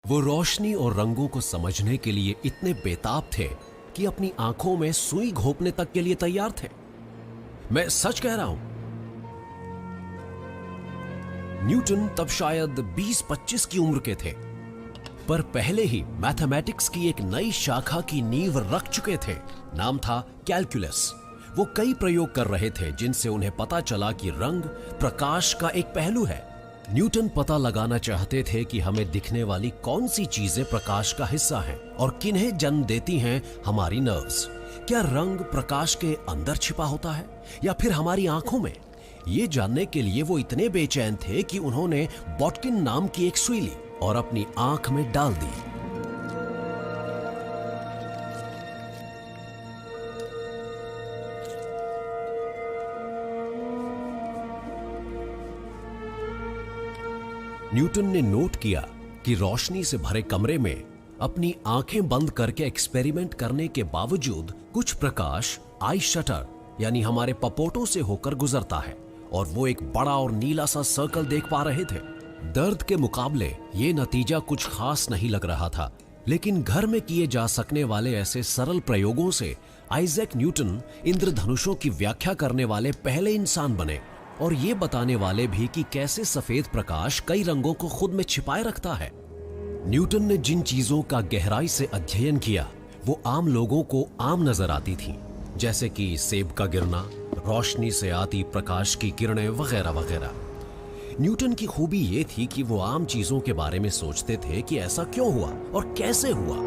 वो रोशनी और रंगों को समझने के लिए इतने बेताब थे कि अपनी आंखों में सुई घोंपने तक के लिए तैयार थे। मैं सच कह रहा हूं। न्यूटन तब शायद 20-25 की उम्र के थे, पर पहले ही मैथमेटिक्स की एक नई शाखा की नींव रख चुके थे। नाम था कैलकुलस। वो कई प्रयोग कर रहे थे जिनसे उन्हें पता चला कि रंग प्रकाश का एक पहलू है। न्यूटन पता लगाना चाहते थे कि हमें दिखने वाली कौन सी चीजें प्रकाश का हिस्सा हैं और किन्हें जन्म देती हैं हमारी नर्व्स। क्या रंग प्रकाश के अंदर छिपा होता है या फिर हमारी आंखों में? ये जानने के लिए वो इतने बेचैन थे कि उन्होंने बॉटकिन नाम की एक सुई ली और अपनी आंख में डाल दी। न्यूटन ने नोट किया कि रोशनी से भरे कमरे में अपनी आंखें बंद करके एक्सपेरिमेंट करने के बावजूद कुछ प्रकाश आई शटर यानी हमारे पपोटों से होकर गुजरता है और वो एक बड़ा और नीला सा सर्कल देख पा रहे थे। दर्द के मुकाबले ये नतीजा कुछ खास नहीं लग रहा था, लेकिन घर में किए जा सकने वाले ऐसे सरल प्रयोगों से आइजैक न्यूटन इंद्रधनुषों की व्याख्या करने वाले पहले इंसान बने और ये बताने वाले भी कि कैसे सफेद प्रकाश कई रंगों को खुद में छिपाए रखता है। न्यूटन ने जिन चीजों का गहराई से अध्ययन किया वो आम लोगों को आम नजर आती थीं, जैसे कि सेब का गिरना, रोशनी से आती प्रकाश की किरणें वगैरह वगैरह। न्यूटन की खूबी ये थी कि वो आम चीजों के बारे में सोचते थे कि ऐसा क्यों हुआ और कैसे हुआ।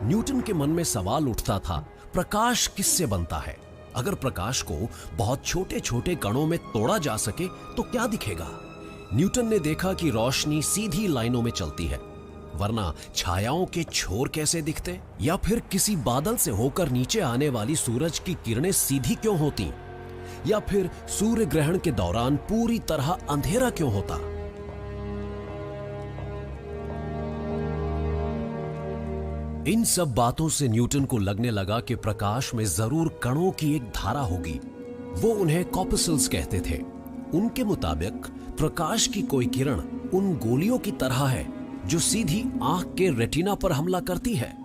न्यूटन के मन में सवाल उठता था, प्रकाश किससे बनता है? अगर प्रकाश को बहुत छोटे छोटे कणों में तोड़ा जा सके तो क्या दिखेगा? न्यूटन ने देखा कि रोशनी सीधी लाइनों में चलती है, वरना छायाओं के छोर कैसे दिखते? या फिर किसी बादल से होकर नीचे आने वाली सूरज की किरणें सीधी क्यों होती? या फिर सूर्य ग्रहण के दौरान पूरी तरह अंधेरा क्यों होता? इन सब बातों से न्यूटन को लगने लगा कि प्रकाश में जरूर कणों की एक धारा होगी। वो उन्हें कॉर्पस्कल्स कहते थे। उनके मुताबिक प्रकाश की कोई किरण उन गोलियों की तरह है जो सीधी आंख के रेटिना पर हमला करती है।